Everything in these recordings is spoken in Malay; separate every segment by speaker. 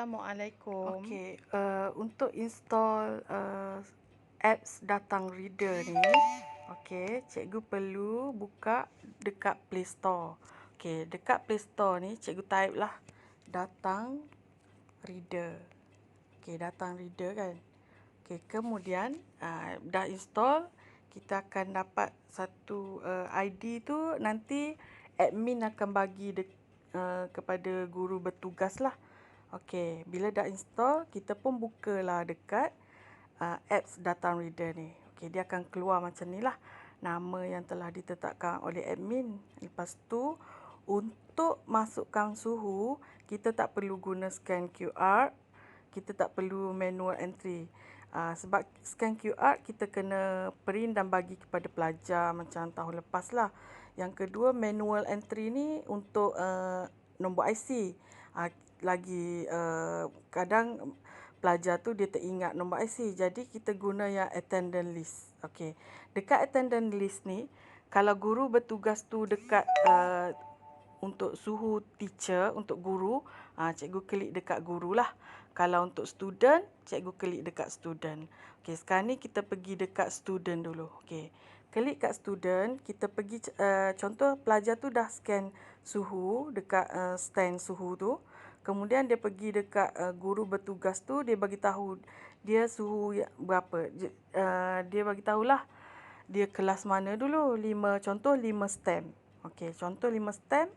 Speaker 1: Assalamualaikum.
Speaker 2: Okey, untuk install apps Datang Reader ni, okey, cikgu perlu buka dekat Play Store. Okey, dekat Play Store ni cikgu type lah Datang Reader. Okey, Datang Reader kan. Okey, kemudian dah install, kita akan dapat satu ID tu, nanti admin akan bagi kepada guru bertugas lah. Okey, bila dah install, kita pun bukalah dekat apps Datang Reader ni. Okey, dia akan keluar macam ni lah. Nama yang telah ditetapkan oleh admin. Lepas tu, untuk masukkan suhu, kita tak perlu guna scan QR. Kita tak perlu manual entry. Sebab scan QR, kita kena print dan bagi kepada pelajar macam tahun lepas lah. Yang kedua, manual entry ni untuk nombor IC. Lagi kadang pelajar tu dia teringat nombor IC. Jadi kita guna yang attendance list. Okey. Dekat attendance list ni, kalau guru bertugas tu dekat untuk suhu teacher, untuk guru, cikgu klik dekat guru lah. Kalau untuk student, cikgu klik dekat student. Okey, sekarang ni kita pergi dekat student dulu. Okey. Klik kat student, kita pergi contoh pelajar tu dah scan suhu dekat stand suhu tu. Kemudian dia pergi dekat guru bertugas tu, dia bagi tahu dia suhu berapa. Dia bagi tahulah dia kelas mana dulu. Contoh 5 stem. Okey, contoh 5 stem.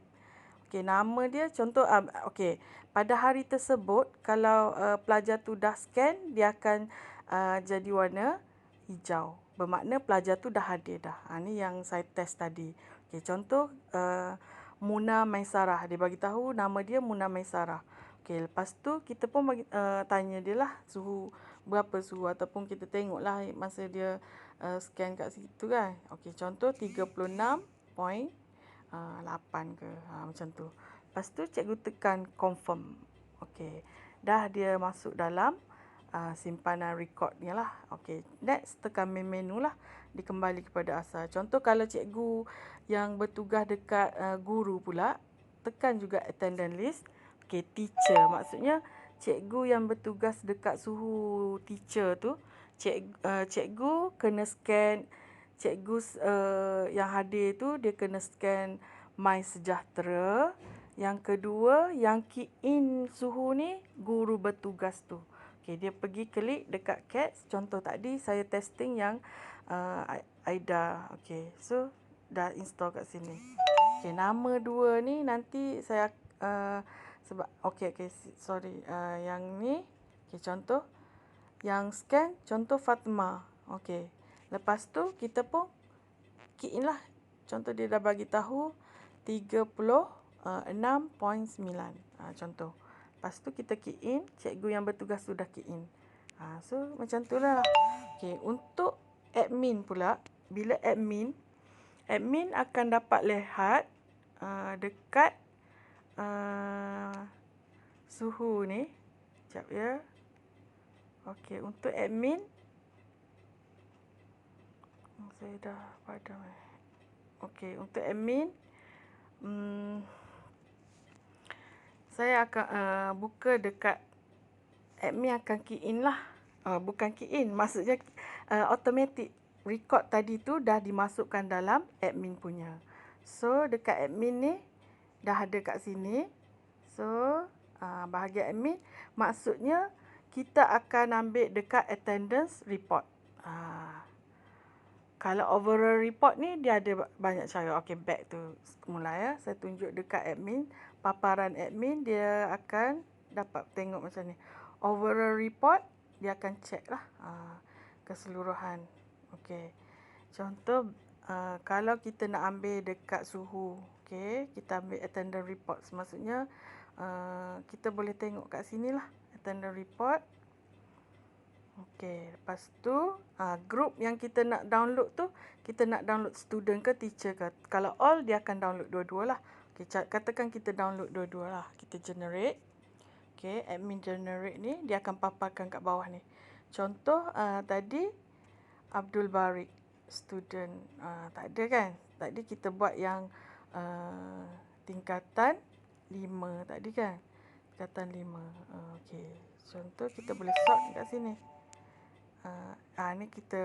Speaker 2: Okey, nama dia contoh okey, pada hari tersebut kalau pelajar tu dah scan, dia akan jadi warna hijau. Bermakna pelajar tu dah hadir dah. Ni yang saya test tadi. Okey, contoh Muna Maisarah. Dia bagi tahu nama dia Muna Maisarah. Okey, lepas tu kita pun tanya dia lah suhu berapa suhu, ataupun kita tengoklah masa dia scan kat situ kan. Okey, contoh 36.8 ke. Macam tu. Lepas tu cikgu tekan confirm. Okey. Dah dia masuk dalam simpanan recordnya lah. Okey, next tekan main menu lah. Dikembali kepada asal. Contoh kalau cikgu yang bertugas dekat guru pula, tekan juga attendance list. Okey, teacher. Maksudnya cikgu yang bertugas dekat suhu teacher tu, cikgu kena scan, cikgu yang hadir tu dia kena scan My Sejahtera. Yang kedua, yang key in suhu ni guru bertugas tu. Okey, dia pergi klik dekat CATS. Contoh tadi saya testing yang Aida. Okey, so dah install kat sini. Okey, nama dua ni nanti saya sebab okey, sorry. Yang ni okey, contoh yang scan contoh Fatma. Okey. Lepas tu kita pun key in lah. Contoh dia dah bagi tahu 36.9. Contoh. Lepas tu kita key in, cikgu yang bertugas sudah key in. So macam tu lah. Okey, untuk admin pula, bila admin akan dapat lihat dekat suhu ni. Sekejap ya. Okey, untuk admin saya dah padam. Okey, untuk admin saya akan buka dekat admin akan key in lah. Bukan key in, maksudnya automatic record tadi tu dah dimasukkan dalam admin punya. So dekat admin ni dah ada kat sini. So bahagian admin maksudnya kita akan ambil dekat attendance report. Kalau overall report ni dia ada banyak cara. Okey, back tu mula ya. Saya tunjuk dekat admin, paparan admin, dia akan dapat tengok macam ni. Overall report dia akan check lah keseluruhan. Okey. Contoh kalau kita nak ambil dekat suhu, okey, kita ambil attendance report. Maksudnya kita boleh tengok kat sini lah attendance report. Okey, lepas tu group yang kita nak download tu, kita nak download student ke teacher ke. Kalau all, dia akan download dua-dua lah. Okey, katakan kita download dua-dua lah. Kita generate. Okey, admin generate ni, dia akan paparkan kat bawah ni. Contoh tadi Abdul Barik student. Tak ada kan? Tadi kita buat yang tingkatan 5 tadi kan. tingkatan 5. Okey, contoh kita boleh sort kat sini. Ni kita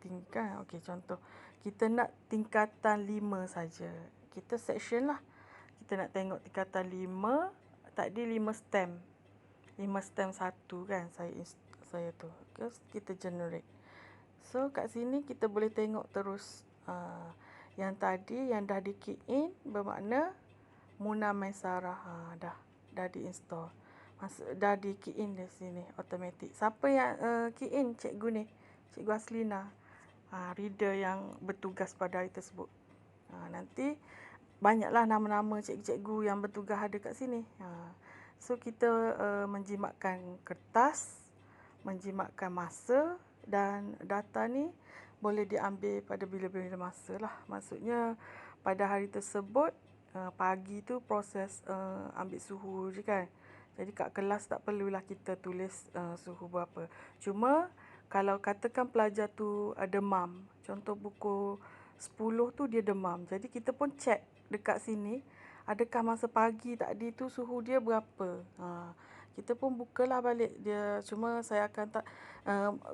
Speaker 2: tingkat. Okey, contoh kita nak tingkatan 5 saja. Kita section lah. Kita nak tengok tingkatan 5, tadi 5 stem. 5 stem 1 kan saya tu. Okay, kita generate. So kat sini kita boleh tengok terus yang tadi yang dah di key in bermakna Muna Maisarah dah di-install. Dah di key in di sini automatic. Siapa yang key in? Cikgu ni. Cikgu Aslina. Reader yang bertugas pada hari tersebut. Nanti banyaklah nama-nama cikgu-cikgu yang bertugas ada kat sini. So kita menjimatkan kertas, menjimatkan masa, dan data ni boleh diambil pada bila-bila masa lah. Maksudnya pada hari tersebut pagi tu proses ambil suhu je kan. Jadi kat kelas tak perlulah kita tulis suhu berapa. Cuma kalau katakan pelajar tu demam, contoh pukul 10 tu dia demam. Jadi kita pun check dekat sini, adakah masa pagi tadi tu suhu dia berapa. Kita pun bukalah balik dia. Cuma saya akan tak,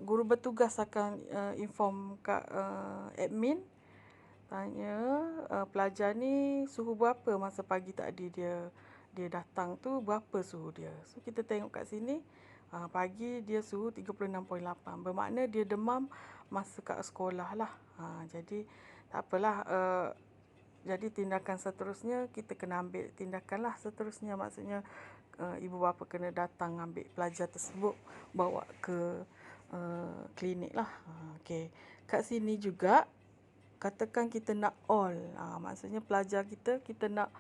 Speaker 2: guru bertugas akan inform kat admin, tanya pelajar ni suhu berapa masa pagi tadi dia datang tu, berapa suhu dia. So kita tengok kat sini, pagi dia suhu 36.8. Bermakna dia demam masa kat sekolah lah. Jadi tak apalah. Jadi tindakan seterusnya kita kena ambil tindakan lah seterusnya. Maksudnya ibu bapa kena datang ambil pelajar tersebut, bawa ke klinik lah. Okey. Kat sini juga katakan kita nak all. Maksudnya pelajar kita nak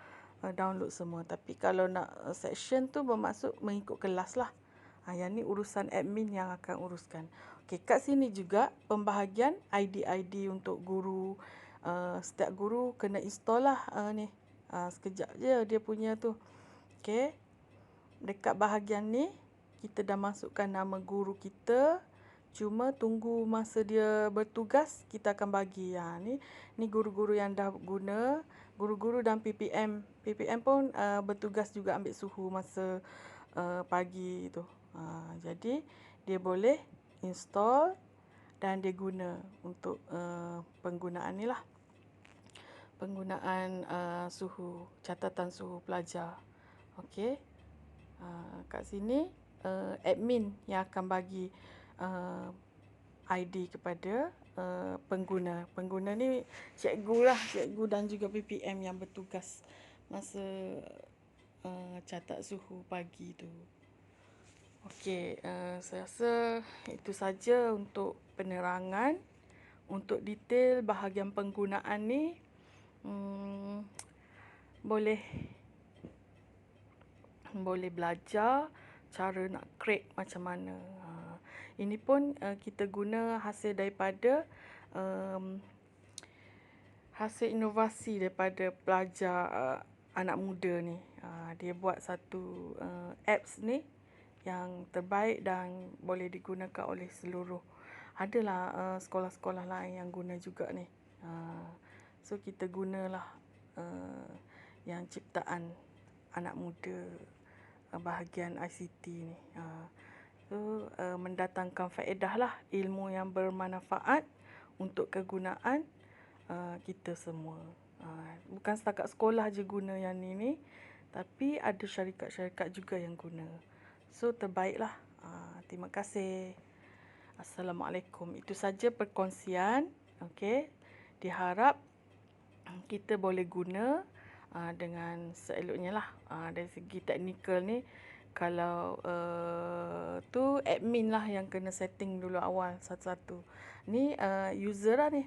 Speaker 2: download semua. Tapi kalau nak section tu bermaksud mengikut kelas lah. Yang ni urusan admin yang akan uruskan. Okey, kat sini juga pembahagian ID-ID untuk guru. Setiap guru kena install lah ni. Sekejap je dia punya tu. Okey. Dekat bahagian ni kita dah masukkan nama guru kita. Cuma tunggu masa dia bertugas kita akan bagi. Ni guru-guru yang dah guna, guru-guru dan PPM. PPM pun bertugas juga ambil suhu masa pagi tu. Jadi dia boleh install dan dia guna untuk penggunaan ni lah. Penggunaan suhu, catatan suhu pelajar. Okey. Kat sini admin yang akan bagi ID kepada pengguna. Pengguna ni cikgu lah, cikgu dan juga PPM yang bertugas masa catat suhu pagi tu. Okey, saya rasa itu saja untuk penerangan. Untuk detail bahagian penggunaan ni boleh belajar cara nak create macam mana. Ini pun kita guna hasil daripada hasil inovasi daripada pelajar anak muda ni. Dia buat satu apps ni yang terbaik dan boleh digunakan oleh seluruh. Adalah sekolah-sekolah lain yang guna juga ni. So kita gunalah yang ciptaan anak muda bahagian ICT ni. So mendatangkan faedah lah, ilmu yang bermanfaat untuk kegunaan kita semua. Bukan setakat sekolah je guna yang ni, tapi ada syarikat-syarikat juga yang guna. So terbaiklah. Terima kasih. Assalamualaikum. Itu saja perkongsian. Okey. Diharap kita boleh guna dengan seeloknya lah. Dari segi teknikal ni, kalau tu admin lah yang kena setting dulu awal satu-satu. Ni user lah ni.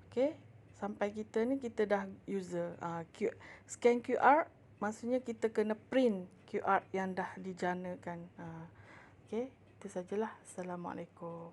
Speaker 2: Okey. Sampai kita ni kita dah user. Scan QR maksudnya kita kena print QR yang dah dijanakan. Okey. Itu sajalah. Assalamualaikum.